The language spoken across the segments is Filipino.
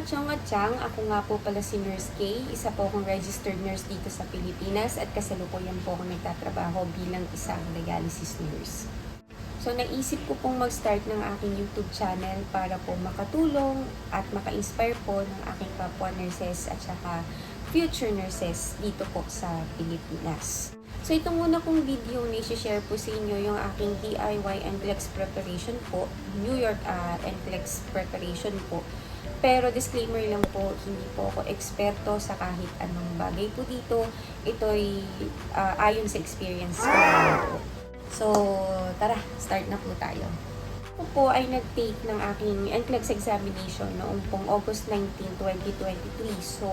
mga chong-chang, ako nga po pala si Nurse Kay, isa po akong registered nurse dito sa Pilipinas at kasalukuyan po ako nagtatrabaho bilang isang dialysis nurse. So naisip ko pong mag-start ng aking YouTube channel para po makatulong at maka-inspire po ng aking kapwa nurses at saka future nurses dito po sa Pilipinas. So itong una kong video na i-share po sa inyo yung aking DIY NCLEX preparation po, New York NCLEX preparation po. Pero disclaimer lang po, hindi po ako eksperto sa kahit anong bagay po dito. Ito'y ayon sa experience ko po. So, tara, start na po tayo. Ako po ay nag-take ng aking NCLEX examination noong pong August 19, 2023. So,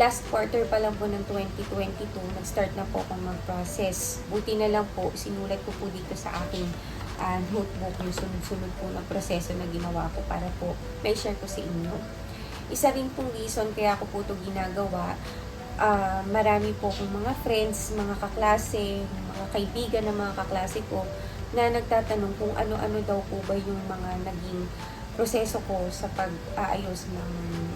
last quarter pa lang po ng 2022, nag-start na po akong mag-process. Buti na lang po, sinulat ko po dito sa aking notebook yung sunod-sunod po na proseso na ginawa ko para po may share ko sa inyo. Isa rin pong reason kaya ako po ito ginagawa, marami po akong mga friends, mga kaklase, mga kaibigan ng mga kaklase ko na nagtatanong kung ano-ano daw po ba yung mga naging proseso ko sa pag-aayos ng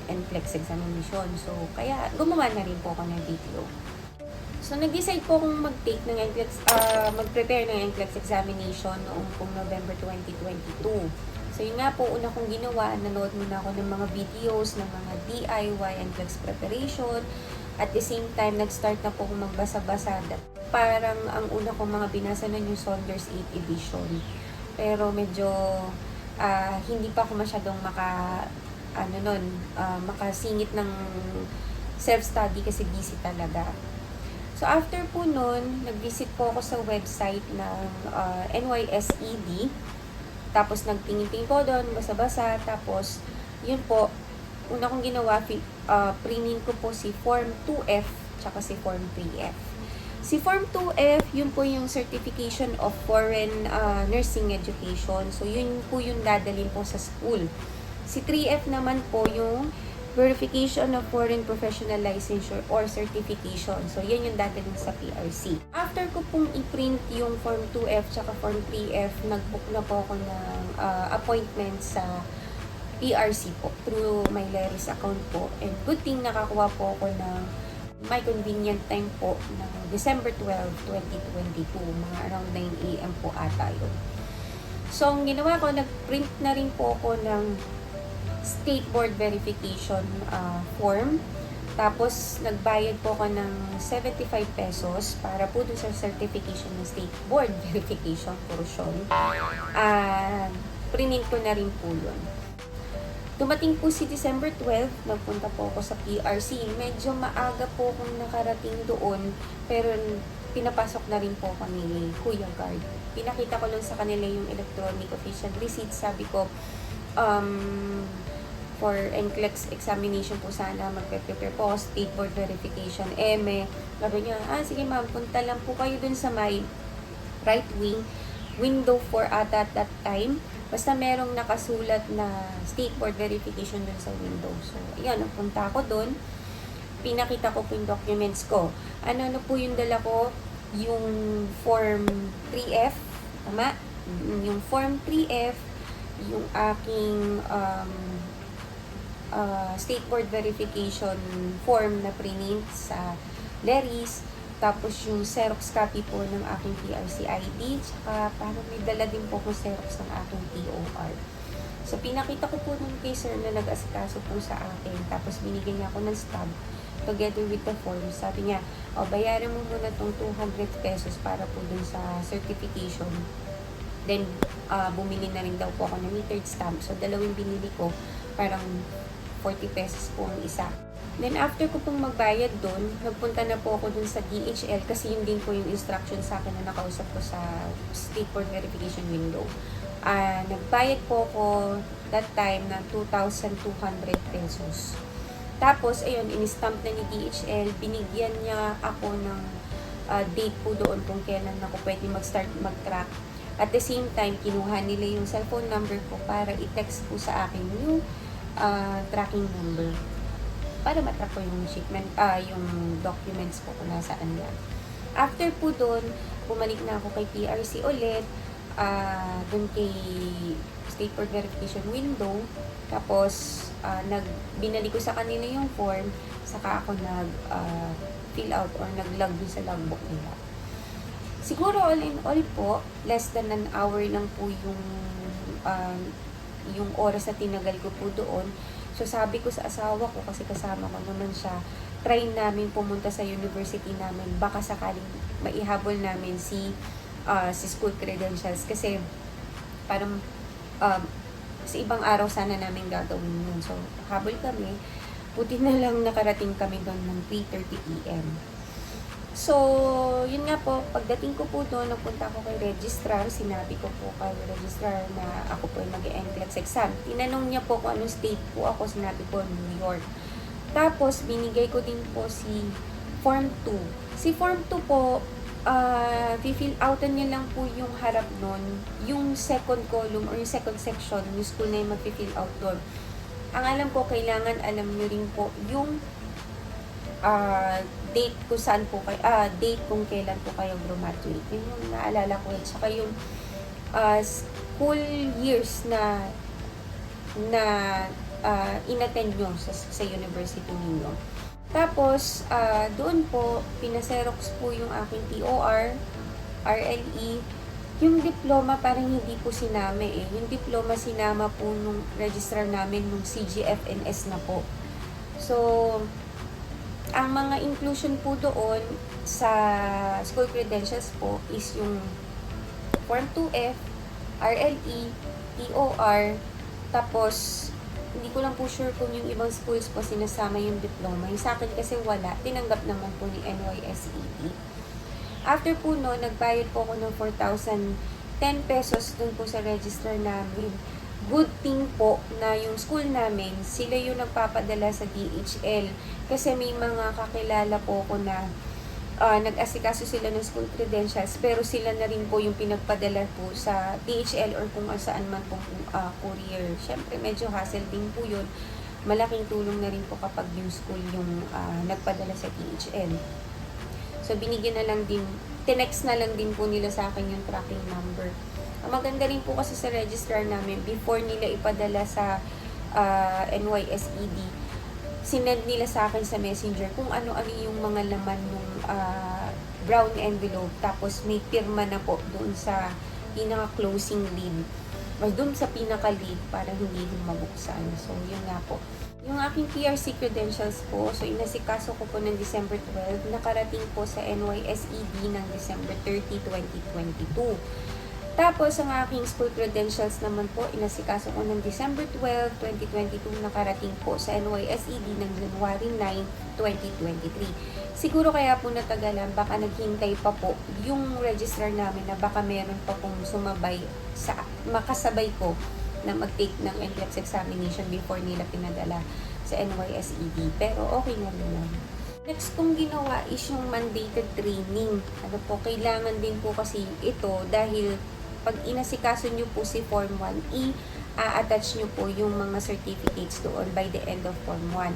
NCLEX examination. So, kaya gumawa na rin po ako ng video. So, nag-decide po akong mag-take ng NCLEX, mag-prepare ng NCLEX examination noong pong November 2022. So, yun nga po, una kong ginawa, nanood muna ako ng mga videos, ng mga DIY NCLEX preparation. At the same time, nag-start na po akong magbasa-basa. Parang ang una kong mga binasa nun yung Saunders 8 edition. Pero medyo hindi pa ako masyadong makasingit ng self-study kasi busy talaga. So, after po nun, nag-visit po ako sa website ng NYSED. Tapos, nagtingin-tingin po doon, basa-basa. Tapos, yun po, una kong ginawa, prinin ko po si Form 2F tsaka si Form 3F. Si Form 2F, yun po yung Certification of Foreign Nursing Education. So, yun po yung dadalhin po sa school. Si 3F naman po yung Verification of Foreign Professional Licensure or Certification. So, yan yung dadalhin sa PRC. After ko pong i-print yung Form 2F tsaka Form 3F, nag-book na po ako ng appointment sa PRC po through my Leris account po. And good thing nakakuha po ako ng my convenient time po ng December 12, 2022. Mga around 9 AM po ata yun. So, ang ginawa ko, nag-print na rin po ako ng State Board Verification form. Tapos, nagbayad po ako ng 75 pesos para po dun sa certification ng State Board Verification portion. Print ko na rin po yun. Dumating po si December 12, nagpunta po ako sa PRC. Medyo maaga po akong nakarating doon, pero pinapasok na rin po ako ni Kuya Guard. Pinakita ko lang sa kanila yung electronic official receipt. Sabi ko, for NCLEX examination po sana, magpe-prepare po, State Board Verification, EME. Sabi niya, sige ma'am, punta lang po kayo dun sa may right wing, window 4 at that time. Basta merong nakasulat na State Board Verification dun sa window. So, ayan, napunta ako dun. Pinakita ko po yung documents ko. Ano po yung dala ko? Yung Form 3F, tama? Yung Form 3F, yung aking State Board Verification form na print sa Leris, tapos yung Xerox copy po ng aking PRC ID, tsaka parang may dala din po kung Xerox ng aking TOR. So, pinakita ko po nun kay sir na nag-asikaso po sa akin, tapos binigyan niya ako ng stub together with the form. Sabi niya, bayaran mo muna tong 200 pesos para po dun sa certification. Then, bumili na rin daw po ako ng metered stamp. So, dalawang binili ko, parang 40 pesos po ang isa. Then, after ko pong magbayad doon, nagpunta na po ako dun sa DHL kasi yun din po yung instruction sa akin na nakausap ko sa State Board Verification window. Nagbayad po ako that time ng 2,200 pesos. Tapos, ayun, in-stamp na ni DHL, binigyan niya ako ng date po doon kung kailan ako pwede mag-start mag-track. At the same time, kinuha nila yung cellphone number ko para i-text po sa akin yung tracking number para matrack ko yung shipment, yung documents ko kung nasaan yan. After po doon, bumalik na ako kay PRC ulit, doon kay state board verification window. Tapos, binalik ko sa kanila yung form, saka ako fill out or nag-log dun sa logbook nila. Siguro all in all po, less than an hour lang po yung oras na tinagal ko po doon. So sabi ko sa asawa ko, kasi kasama ko naman siya, try namin pumunta sa university namin, baka sakaling maihabol namin si school credentials, kasi parang sa ibang araw sana namin gagawin yun. So habol kami, buti na lang nakarating kami doon ng 3:30 PM. So, yun nga po, pagdating ko po doon, nagpunta ako kay registrar, sinabi ko po kay registrar na ako po ay mag-NCLEX exam. Tinanong niya po kung anong state po ako, sinabi ko New York. Tapos, binigay ko din po si Form 2. Si Form 2 po, fill outan niya lang po yung harap nun, yung second column or yung second section, yung school na yung mag-fill out doon. Ang alam ko, kailangan alam niyo rin po yung date kung saan po kayo, date kung kailan po kayo graduate. Yun yung naalala ko. At saka yung school years na inattend nyo sa university ninyo. Tapos, doon po, pinaserox po yung aking TOR, RLE. Yung diploma parang hindi po sinama eh. Yung diploma sinama po nung registrar namin nung CGFNS na po. So, ang mga inclusion po doon sa school credentials po is yung Form 2F, RLE, TOR, tapos hindi ko lang po sure kung yung ibang schools po sinasama yung diploma. Yung sa akin kasi wala, tinanggap naman po ni NYSED. After po no, nagbayad po ako ng 4,010 pesos dun po sa registrar namin. Good thing po na yung school namin, sila yung nagpapadala sa DHL. Kasi may mga kakilala po ko na nag-asikaso sila ng school credentials, pero sila na rin po yung pinagpadala po sa DHL or kung saan man po courier. Siyempre, medyo hassle din po yun. Malaking tulong na rin po kapag yung school yung nagpadala sa DHL. So, binigyan na lang din, tinext na lang din po nila sa akin yung tracking number. Ang maganda rin po kasi sa registrar namin, before nila ipadala sa NYSED, sinend nila sa akin sa messenger kung ano-ano yung mga laman ng brown envelope. Tapos may pirma na po doon sa pinaka-closing lid. Or doon sa pinaka-lid para hindi din mabuksan. So, yun nga po. Yung aking PRC credentials po, so inasikaso ko po ng December 12, nakarating po sa NYSED ng December 30, 2022. Tapos, ang aking school credentials naman po, inasikaso ko ng December 12, 2022, nakarating po sa NYSED ng January 9, 2023. Siguro kaya po natagalan, baka naghintay pa po yung registrar namin na baka meron pa pong makasabay ko na mag-take ng NCLEX examination before nila pinadala sa NYSED. Pero okay na rin lang. Next kong ginawa is yung mandated training. Ano po, kailangan din po kasi ito dahil pag inasikaso nyo po si Form 1, i-attach nyo po yung mga certificates doon by the end of Form 1.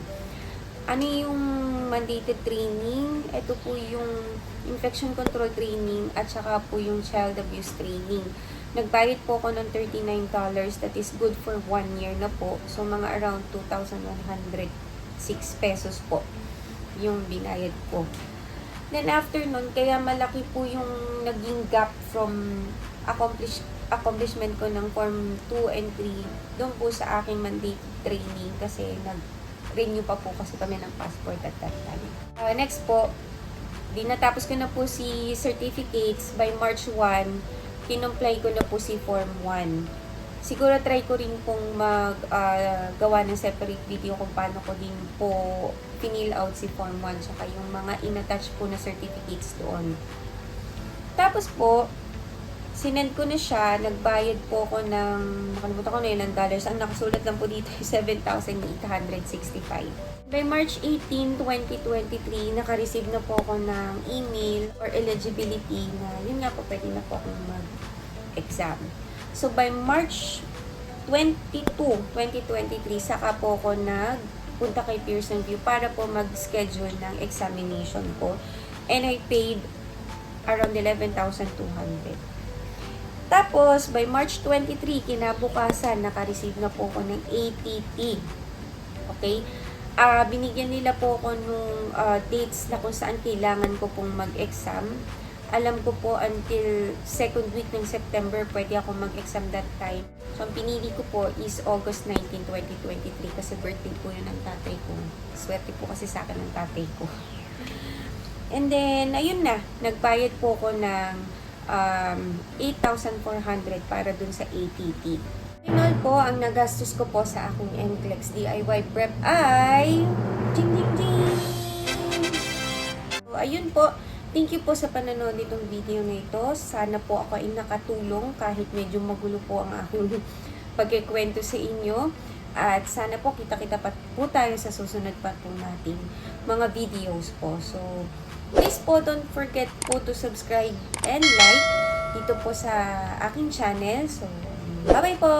Ano yung mandated training? Ito po yung infection control training at saka po yung child abuse training. Nagbayad po ako ng $39, that is good for 1 year na po. So, mga around 2,106 pesos po yung binayad ko. Then, after nun, kaya malaki po yung naging gap from accomplishment ko ng Form 2 and 3 doon po sa aking mandated training kasi nag-renew pa po kasi kami ng passport at that time. Next po, natapos ko na po si certificates by March 1, kinumply ko na po si Form 1. Siguro try ko rin pong gawa ng separate video kung paano ko din po pinil out si Form 1 tsaka yung mga inattach po na certificates doon. Tapos po, sinend ko na siya, nagbayad po ako ng, nakalimutan ko na ilang dollars, ang nakasulat lang po dito ay 7,865. By March 18, 2023, naka-receive na po ako ng email or eligibility na yun nga po, pwede na po akong mag-exam. So, by March 22, 2023, saka po ako nagpunta kay Pearson VUE para po mag-schedule ng examination ko. And I paid around 11,200. Tapos, by March 23, kinabukasan, naka-receive na po ako ng ATT. Okay? Binigyan nila po ako nung dates na kung saan kailangan ko pong mag-exam. Alam ko po until second week ng September, pwede ako mag-exam that time. So, ang pinili ko po is August 19, 2023 kasi birthday po yun ng tatay ko. Swerte po kasi sa akin ng tatay ko. And then, ayun na, nagbayad po ko ng 8,400 para dun sa ATT. Final po, ang nagastos ko po sa aking NCLEX DIY prep ay ding ding ding! So, ayun po. Thank you po sa panonood nitong video na ito. Sana po ako ay nakatulong kahit medyo magulo po ang aking pagkikwento sa inyo. At sana po kita-kita pa po tayo sa susunod pa po nating mga videos po. So, please po don't forget po to subscribe and like dito po sa aking channel. So, bye-bye po!